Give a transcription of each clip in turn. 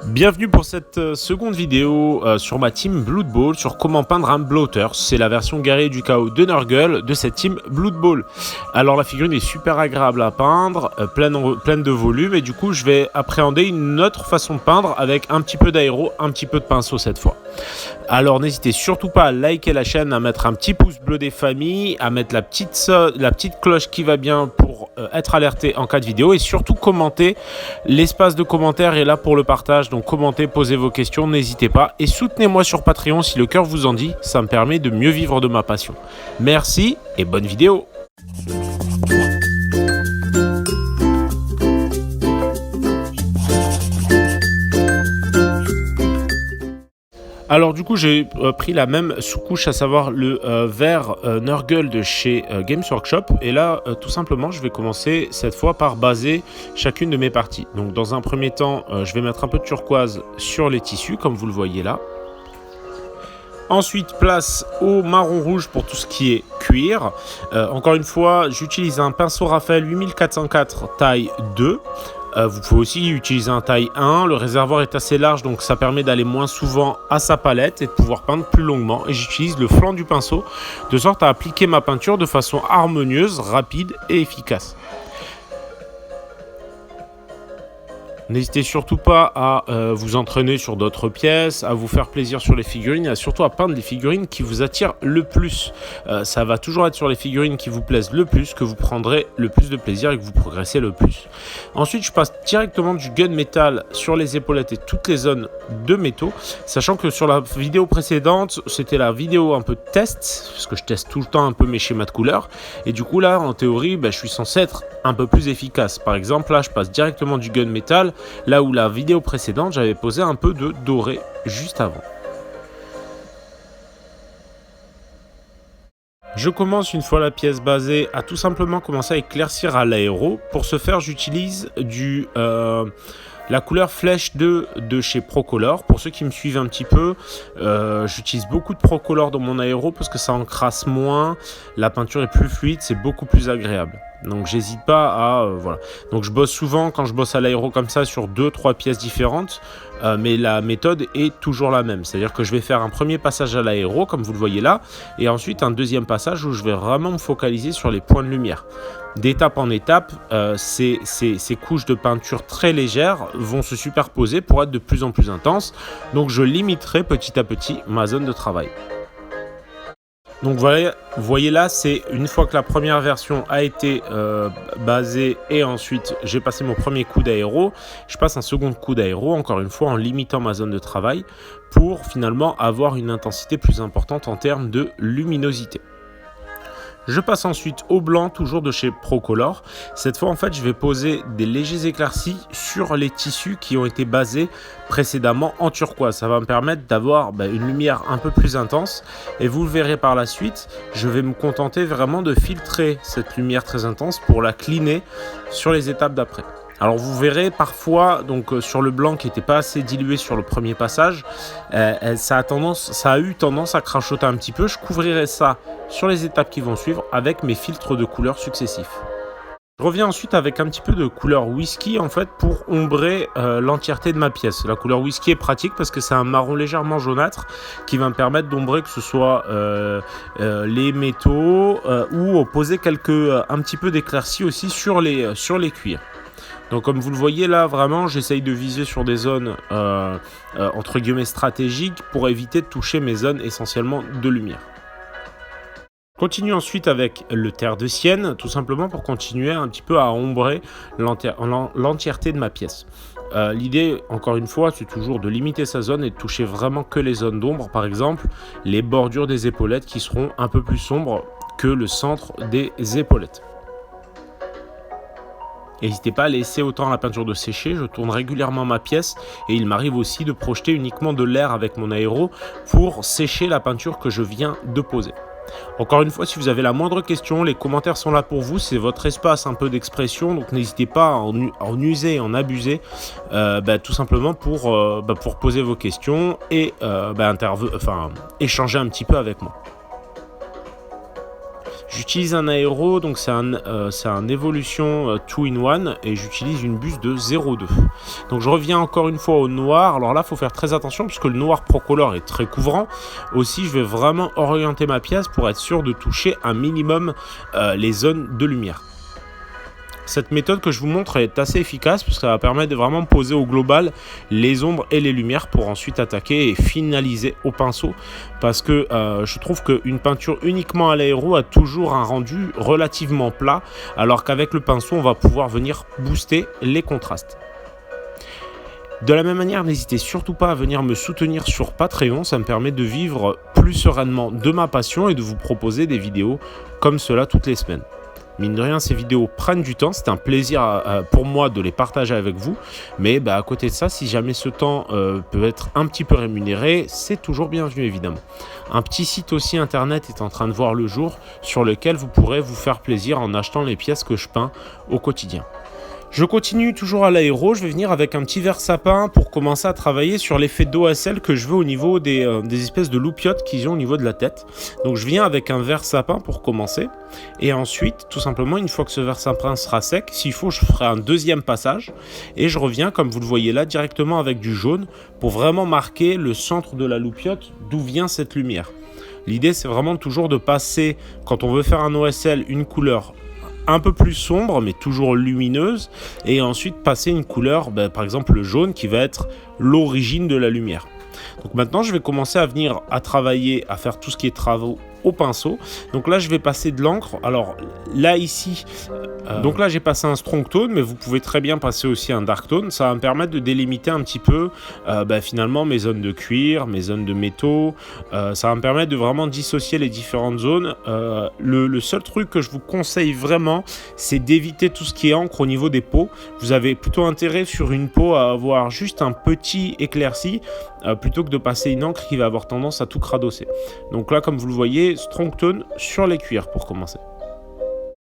Bienvenue pour cette seconde vidéo sur ma team Blood Bowl sur comment peindre un bloater. C'est la version guerrier du chaos de Nurgle de cette team Blood Bowl. Alors la figurine est super agréable à peindre, pleine de volume, et du coup je vais appréhender une autre façon de peindre avec un petit peu d'aéro, un petit peu de pinceau cette fois. Alors n'hésitez surtout pas à liker la chaîne, à mettre un petit pouce bleu des familles, à mettre la petite cloche qui va bien pour être alerté en cas de vidéo, et surtout commenter. L'espace de commentaires est là pour le partage, donc commentez, posez vos questions, n'hésitez pas, et soutenez-moi sur Patreon si le cœur vous en dit, ça me permet de mieux vivre de ma passion. Merci et bonne vidéo. Alors du coup j'ai pris la même sous-couche, à savoir le vert Nurgle de chez Games Workshop, et là tout simplement je vais commencer cette fois par baser chacune de mes parties. Donc dans un premier temps je vais mettre un peu de turquoise sur les tissus comme vous le voyez là. Ensuite, place au marron rouge pour tout ce qui est cuir. Encore une fois, j'utilise un pinceau Raphaël 8404 taille 2. Vous pouvez aussi utiliser un taille 1. Le réservoir est assez large, donc ça permet d'aller moins souvent à sa palette et de pouvoir peindre plus longuement. Et j'utilise le flanc du pinceau de sorte à appliquer ma peinture de façon harmonieuse, rapide et efficace. N'hésitez surtout pas à vous entraîner sur d'autres pièces, à vous faire plaisir sur les figurines, et surtout à peindre les figurines qui vous attirent le plus. Ça va toujours être sur les figurines qui vous plaisent le plus que vous prendrez le plus de plaisir et que vous progressez le plus. Ensuite, je passe directement du gunmetal sur les épaulettes et toutes les zones de métaux, sachant que sur la vidéo précédente, c'était la vidéo un peu test, parce que je teste tout le temps un peu mes schémas de couleurs, et du coup là, en théorie, je suis censé être un peu plus efficace. Par exemple, là, je passe directement du gunmetal, là où la vidéo précédente, j'avais posé un peu de doré juste avant. Je commence, une fois la pièce basée, à tout simplement commencer à éclaircir à l'aéro. Pour ce faire, j'utilise la couleur flèche 2 de chez Procolor. Pour ceux qui me suivent un petit peu, j'utilise beaucoup de Procolor dans mon aéro parce que ça encrasse moins, la peinture est plus fluide, c'est beaucoup plus agréable. Donc j'hésite pas à voilà. Donc je bosse souvent, quand je bosse à l'aéro comme ça, sur 2-3 pièces différentes, mais la méthode est toujours la même. C'est-à-dire que je vais faire un premier passage à l'aéro comme vous le voyez là, et ensuite un deuxième passage où je vais vraiment me focaliser sur les points de lumière. D'étape en étape, ces couches de peinture très légères vont se superposer pour être de plus en plus intenses. Donc je limiterai petit à petit ma zone de travail. Donc voilà, vous voyez là, c'est une fois que la première version a été basée et ensuite j'ai passé mon premier coup d'aéro, je passe un second coup d'aéro, encore une fois en limitant ma zone de travail pour finalement avoir une intensité plus importante en termes de luminosité. Je passe ensuite au blanc, toujours de chez Procolor. Cette fois, en fait, je vais poser des légers éclaircies sur les tissus qui ont été basés précédemment en turquoise. Ça va me permettre d'avoir une lumière un peu plus intense. Et vous le verrez par la suite, je vais me contenter vraiment de filtrer cette lumière très intense pour la cleaner sur les étapes d'après. Alors vous verrez parfois, donc sur le blanc qui n'était pas assez dilué sur le premier passage, ça a eu tendance à crachoter un petit peu. Je couvrirai ça sur les étapes qui vont suivre avec mes filtres de couleurs successifs. Je reviens ensuite avec un petit peu de couleur whisky en fait pour ombrer l'entièreté de ma pièce. La couleur whisky est pratique parce que c'est un marron légèrement jaunâtre qui va me permettre d'ombrer que ce soit les métaux ou poser un petit peu d'éclaircie aussi sur les cuirs. Donc comme vous le voyez là, vraiment j'essaye de viser sur des zones entre guillemets stratégiques pour éviter de toucher mes zones essentiellement de lumière. Continue ensuite avec le terre de sienne, tout simplement pour continuer un petit peu à ombrer l'entièreté de ma pièce. L'idée, encore une fois, c'est toujours de limiter sa zone et de toucher vraiment que les zones d'ombre, par exemple les bordures des épaulettes qui seront un peu plus sombres que le centre des épaulettes. N'hésitez pas à laisser autant la peinture de sécher, je tourne régulièrement ma pièce et il m'arrive aussi de projeter uniquement de l'air avec mon aéro pour sécher la peinture que je viens de poser. Encore une fois, si vous avez la moindre question, les commentaires sont là pour vous, c'est votre espace un peu d'expression, donc n'hésitez pas à en user et en abuser, tout simplement pour poser vos questions et échanger un petit peu avec moi. J'utilise un aéro, donc c'est un Evolution 2-in-1 et j'utilise une buse de 0,2. Donc je reviens encore une fois au noir. Alors là, il faut faire très attention puisque le noir Procolor est très couvrant. Aussi, je vais vraiment orienter ma pièce pour être sûr de toucher un minimum les zones de lumière. Cette méthode que je vous montre est assez efficace parce que ça va permettre de vraiment poser au global les ombres et les lumières pour ensuite attaquer et finaliser au pinceau, parce que je trouve qu'une peinture uniquement à l'aéro a toujours un rendu relativement plat, alors qu'avec le pinceau on va pouvoir venir booster les contrastes. De la même manière, n'hésitez surtout pas à venir me soutenir sur Patreon, ça me permet de vivre plus sereinement de ma passion et de vous proposer des vidéos comme cela toutes les semaines. Mine de rien, ces vidéos prennent du temps, c'est un plaisir pour moi de les partager avec vous, mais à côté de ça, si jamais ce temps peut être un petit peu rémunéré, c'est toujours bienvenu évidemment. Un petit site aussi internet est en train de voir le jour sur lequel vous pourrez vous faire plaisir en achetant les pièces que je peins au quotidien. Je continue toujours à l'aéro, je vais venir avec un petit verre sapin pour commencer à travailler sur l'effet d'OSL que je veux au niveau des espèces de loupiottes qu'ils ont au niveau de la tête. Donc je viens avec un verre sapin pour commencer et ensuite tout simplement une fois que ce verre sapin sera sec, s'il faut je ferai un deuxième passage et je reviens comme vous le voyez là directement avec du jaune pour vraiment marquer le centre de la loupiote d'où vient cette lumière. L'idée c'est vraiment toujours de passer, quand on veut faire un OSL, une couleur un peu plus sombre mais toujours lumineuse et ensuite passer une couleur, par exemple le jaune qui va être l'origine de la lumière. Donc maintenant je vais commencer à venir à travailler, à faire tout ce qui est travaux au pinceau. Donc là je vais passer de l'encre. Alors là ici, donc là j'ai passé un strong tone, mais vous pouvez très bien passer aussi un dark tone. Ça va me permettre de délimiter un petit peu finalement mes zones de cuir, mes zones de métaux. Ça va me permettre de vraiment dissocier les différentes zones. Le seul truc que je vous conseille vraiment, c'est d'éviter tout ce qui est encre au niveau des peaux. Vous avez plutôt intérêt sur une peau à avoir juste un petit éclairci plutôt que de passer une encre qui va avoir tendance à tout cradosser. Donc là comme vous le voyez, strong tone sur les cuirs pour commencer.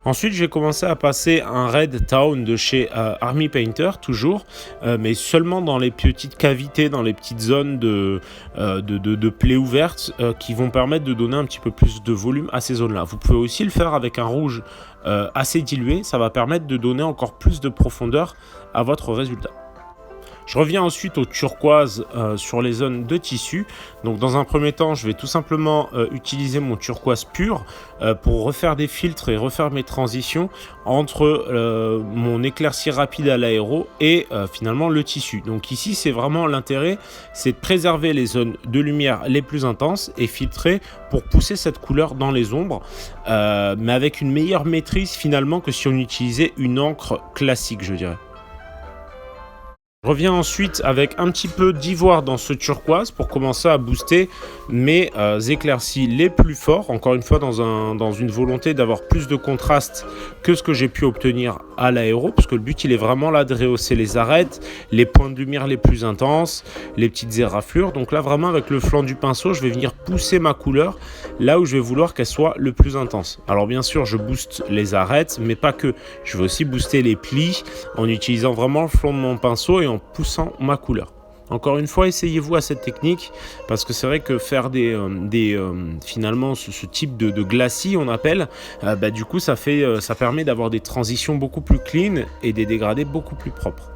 Ensuite, je vais commencer à passer un Red Town de chez Army Painter, toujours, mais seulement dans les petites cavités, dans les petites zones de plaies ouvertes qui vont permettre de donner un petit peu plus de volume à ces zones-là. Vous pouvez aussi le faire avec un rouge assez dilué, ça va permettre de donner encore plus de profondeur à votre résultat. Je reviens ensuite au turquoise sur les zones de tissu. Donc dans un premier temps, je vais tout simplement utiliser mon turquoise pur pour refaire des filtres et refaire mes transitions entre mon éclairci rapide à l'aéro et finalement le tissu. Donc ici, c'est vraiment l'intérêt, c'est de préserver les zones de lumière les plus intenses et filtrer pour pousser cette couleur dans les ombres, mais avec une meilleure maîtrise finalement que si on utilisait une encre classique, je dirais. Je reviens ensuite avec un petit peu d'ivoire dans ce turquoise pour commencer à booster mes éclaircies les plus forts. Encore une fois, dans une volonté d'avoir plus de contraste que ce que j'ai pu obtenir à l'aéro, parce que le but il est vraiment là de rehausser les arêtes, les points de lumière les plus intenses, les petites éraflures. Donc là vraiment avec le flanc du pinceau, je vais venir pousser ma couleur là où je vais vouloir qu'elle soit le plus intense. Alors bien sûr, je booste les arêtes, mais pas que. Je vais aussi booster les plis en utilisant vraiment le flanc de mon pinceau et en poussant ma couleur. Encore une fois, essayez-vous à cette technique parce que c'est vrai que faire finalement ce type de glacis, on appelle, du coup ça permet d'avoir des transitions beaucoup plus clean et des dégradés beaucoup plus propres.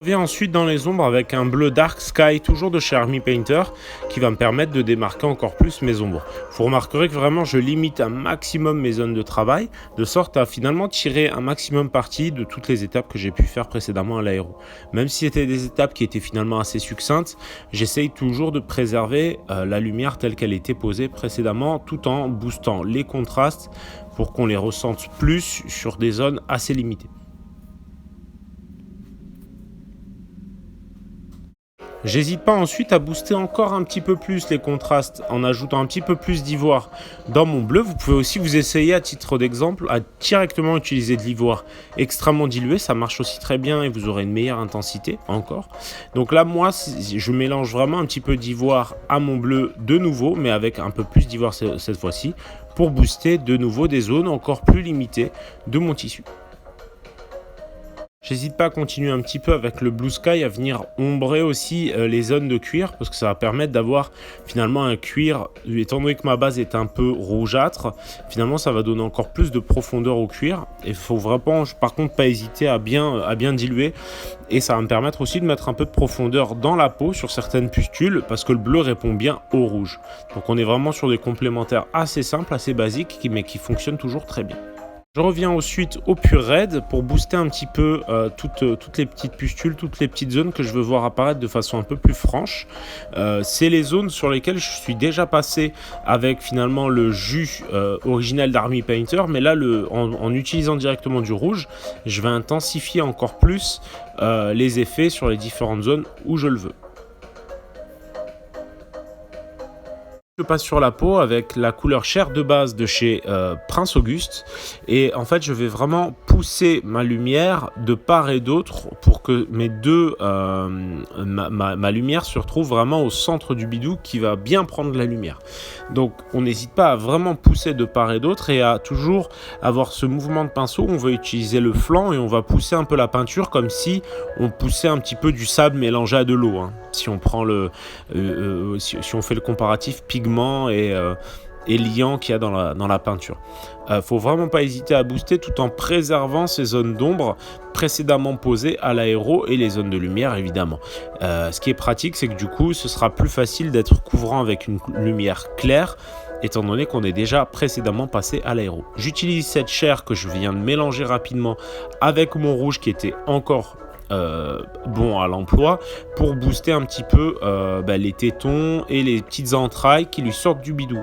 Je viens ensuite dans les ombres avec un bleu Dark Sky, toujours de chez Army Painter, qui va me permettre de démarquer encore plus mes ombres. Vous remarquerez que vraiment je limite un maximum mes zones de travail, de sorte à finalement tirer un maximum parti de toutes les étapes que j'ai pu faire précédemment à l'aéro. Même si c'était des étapes qui étaient finalement assez succinctes, j'essaye toujours de préserver la lumière telle qu'elle était posée précédemment, tout en boostant les contrastes pour qu'on les ressente plus sur des zones assez limitées. J'hésite pas ensuite à booster encore un petit peu plus les contrastes en ajoutant un petit peu plus d'ivoire dans mon bleu. Vous pouvez aussi vous essayer à titre d'exemple à directement utiliser de l'ivoire extrêmement dilué. Ça marche aussi très bien et vous aurez une meilleure intensité encore. Donc là, moi, je mélange vraiment un petit peu d'ivoire à mon bleu de nouveau, mais avec un peu plus d'ivoire cette fois-ci pour booster de nouveau des zones encore plus limitées de mon tissu. J'hésite pas à continuer un petit peu avec le Blue Sky, à venir ombrer aussi les zones de cuir, parce que ça va permettre d'avoir finalement un cuir, étant donné que ma base est un peu rougeâtre, finalement ça va donner encore plus de profondeur au cuir. Et il faut vraiment, par contre, pas hésiter à bien diluer, et ça va me permettre aussi de mettre un peu de profondeur dans la peau sur certaines pustules, parce que le bleu répond bien au rouge. Donc on est vraiment sur des complémentaires assez simples, assez basiques, mais qui fonctionnent toujours très bien. Je reviens ensuite au Pure Red pour booster un petit peu toutes les petites pustules, toutes les petites zones que je veux voir apparaître de façon un peu plus franche. C'est les zones sur lesquelles je suis déjà passé avec finalement le jus original d'Army Painter, mais là en utilisant directement du rouge, je vais intensifier encore plus les effets sur les différentes zones où je le veux. Je passe sur la peau avec la couleur chair de base de chez Prince Auguste, et en fait je vais vraiment pousser ma lumière de part et d'autre pour que ma lumière se retrouve vraiment au centre du bidou qui va bien prendre la lumière. Donc on n'hésite pas à vraiment pousser de part et d'autre et à toujours avoir ce mouvement de pinceau. On va utiliser le flanc et on va pousser un peu la peinture comme si on poussait un petit peu du sable mélangé à de l'eau, hein. Si on prend si on fait le comparatif pigment et liant qu'il y a dans la peinture. Faut vraiment pas hésiter à booster tout en préservant ces zones d'ombre précédemment posées à l'aéro et les zones de lumière évidemment. Ce qui est pratique, c'est que du coup ce sera plus facile d'être couvrant avec une lumière claire, étant donné qu'on est déjà précédemment passé à l'aéro. J'utilise cette chair que je viens de mélanger rapidement avec mon rouge qui était encore bon à l'emploi pour booster un petit peu les tétons et les petites entrailles qui lui sortent du bidou.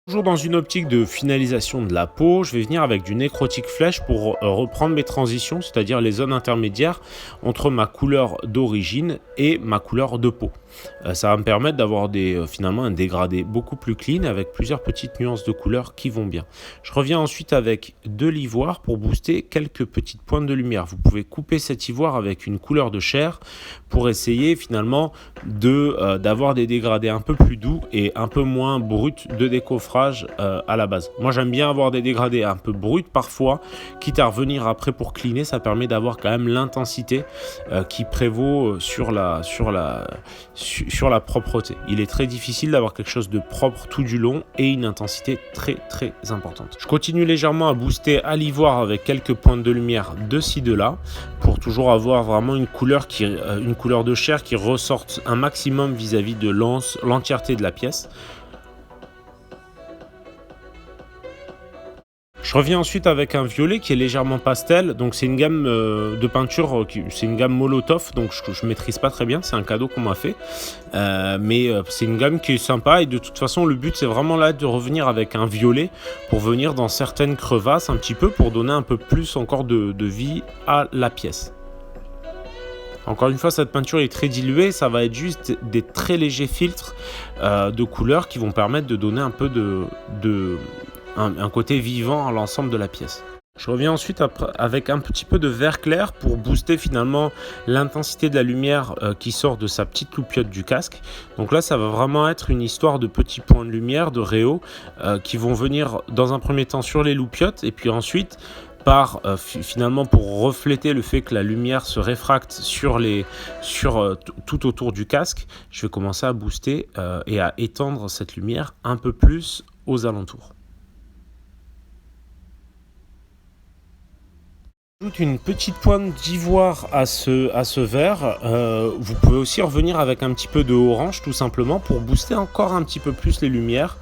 Toujours dans une optique de finalisation de la peau, je vais venir avec du Necrotic Flesh pour reprendre mes transitions, c'est-à-dire les zones intermédiaires entre ma couleur d'origine et ma couleur de peau. Ça va me permettre d'avoir finalement un dégradé beaucoup plus clean avec plusieurs petites nuances de couleurs qui vont bien. Je reviens ensuite avec de l'ivoire pour booster quelques petites pointes de lumière. Vous pouvez couper cet ivoire avec une couleur de chair pour essayer finalement d'avoir des dégradés un peu plus doux et un peu moins bruts de décoffrage à la base. Moi j'aime bien avoir des dégradés un peu bruts parfois, quitte à revenir après pour cleaner. Ça permet d'avoir quand même l'intensité qui prévaut sur la propreté. Il est très difficile d'avoir quelque chose de propre tout du long et une intensité très très importante. Je continue légèrement à booster à l'ivoire avec quelques pointes de lumière de ci de là pour toujours avoir vraiment une couleur de chair qui ressorte un maximum vis-à-vis de l'entièreté de la pièce. Je reviens ensuite avec un violet qui est légèrement pastel, donc c'est une gamme de peinture, c'est une gamme Molotov, donc je maîtrise pas très bien, c'est un cadeau qu'on m'a fait, mais c'est une gamme qui est sympa et de toute façon le but c'est vraiment là de revenir avec un violet pour venir dans certaines crevasses un petit peu pour donner un peu plus encore de vie à la pièce. Encore une fois, cette peinture est très diluée, ça va être juste des très légers filtres de couleurs qui vont permettre de donner un peu un côté vivant à l'ensemble de la pièce. Je reviens ensuite avec un petit peu de vert clair pour booster finalement l'intensité de la lumière qui sort de sa petite loupiote du casque. Donc là, ça va vraiment être une histoire de petits points de lumière, de réaux qui vont venir dans un premier temps sur les loupiotes et puis ensuite finalement pour refléter le fait que la lumière se réfracte tout autour du casque, je vais commencer à booster et à étendre cette lumière un peu plus aux alentours. J'ajoute une petite pointe d'ivoire à ce vert. Vous pouvez aussi revenir avec un petit peu de orange tout simplement pour booster encore un petit peu plus les lumières.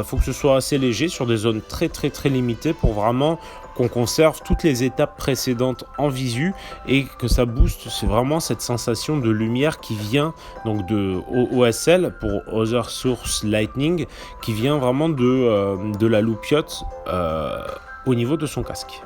Faut que ce soit assez léger sur des zones très très très limitées pour vraiment qu'on conserve toutes les étapes précédentes en visu et que ça booste. C'est vraiment cette sensation de lumière qui vient donc de OSL pour Other Source Lightning, qui vient vraiment de la loupiote au niveau de son casque.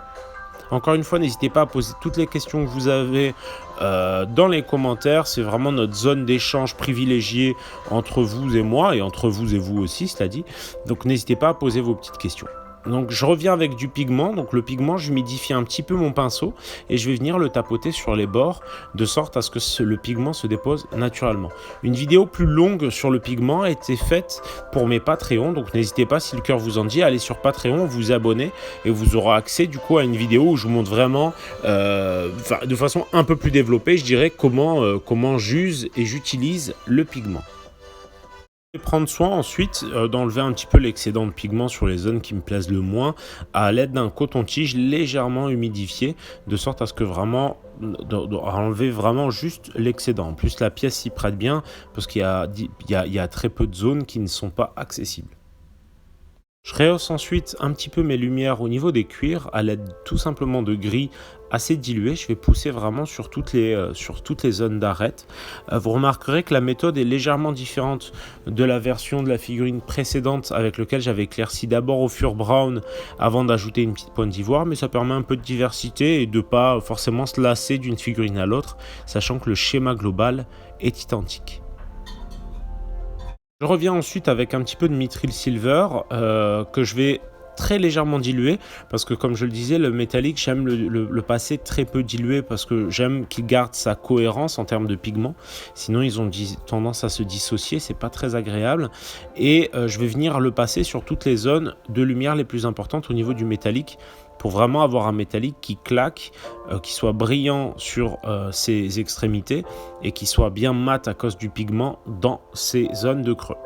Encore une fois, n'hésitez pas à poser toutes les questions que vous avez dans les commentaires. C'est vraiment notre zone d'échange privilégiée entre vous et moi, et entre vous et vous aussi, cela dit. Donc n'hésitez pas à poser vos petites questions. Donc je reviens avec du pigment, donc le pigment j'humidifie un petit peu mon pinceau et je vais venir le tapoter sur les bords de sorte à ce que le pigment se dépose naturellement. Une vidéo plus longue sur le pigment a été faite pour mes Patreons, donc n'hésitez pas si le cœur vous en dit à aller sur Patreon, vous abonner et vous aurez accès du coup à une vidéo où je vous montre vraiment de façon un peu plus développée, je dirais comment j'use et j'utilise le pigment. Je vais prendre soin ensuite d'enlever un petit peu l'excédent de pigment sur les zones qui me plaisent le moins à l'aide d'un coton-tige légèrement humidifié de sorte à ce que vraiment enlever vraiment juste l'excédent. En plus la pièce s'y prête bien parce qu'il y a très peu de zones qui ne sont pas accessibles. Je rehausse ensuite un petit peu mes lumières au niveau des cuirs à l'aide tout simplement de gris assez dilué. Je vais pousser vraiment sur toutes les zones d'arête. Vous remarquerez que la méthode est légèrement différente de la version de la figurine précédente avec laquelle j'avais éclairci d'abord au fur brown avant d'ajouter une petite pointe d'ivoire, mais ça permet un peu de diversité et de pas forcément se lasser d'une figurine à l'autre, sachant que le schéma global est identique. Je reviens ensuite avec un petit peu de Mithril Silver que je vais très légèrement diluer parce que comme je le disais, le métallique j'aime le passer très peu dilué parce que j'aime qu'il garde sa cohérence en termes de pigments, sinon ils ont tendance à se dissocier, c'est pas très agréable et je vais venir le passer sur toutes les zones de lumière les plus importantes au niveau du métallique pour vraiment avoir un métallique qui claque, qui soit brillant sur ses extrémités et qui soit bien mat à cause du pigment dans ces zones de creux.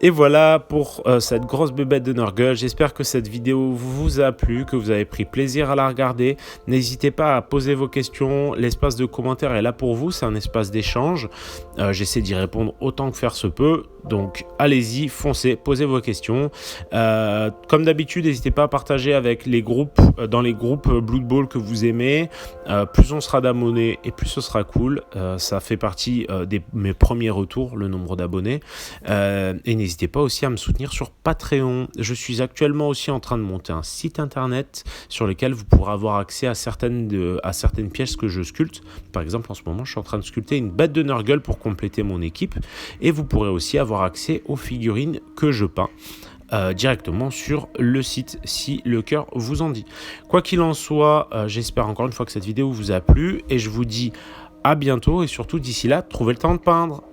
Et voilà pour cette grosse bébête de Nurgle. J'espère que cette vidéo vous a plu, que vous avez pris plaisir à la regarder. N'hésitez pas à poser vos questions. L'espace de commentaires est là pour vous. C'est un espace d'échange. J'essaie d'y répondre autant que faire se peut. Donc allez-y, foncez, posez vos questions. Comme d'habitude, n'hésitez pas à partager avec les groupes, dans les groupes Blood Bowl que vous aimez. Plus on sera d'abonnés et plus ce sera cool. Ça fait partie de mes premiers retours, le nombre d'abonnés. Et n'hésitez pas aussi à me soutenir sur Patreon. Je suis actuellement aussi en train de monter un site internet sur lequel vous pourrez avoir accès à certaines pièces que je sculpte. Par exemple, en ce moment, je suis en train de sculpter une bête de Nurgle pour compléter mon équipe. Et vous pourrez aussi avoir accès aux figurines que je peins directement sur le site si le cœur vous en dit. Quoi qu'il en soit, j'espère encore une fois que cette vidéo vous a plu et je vous dis à bientôt et surtout d'ici là, trouvez le temps de peindre.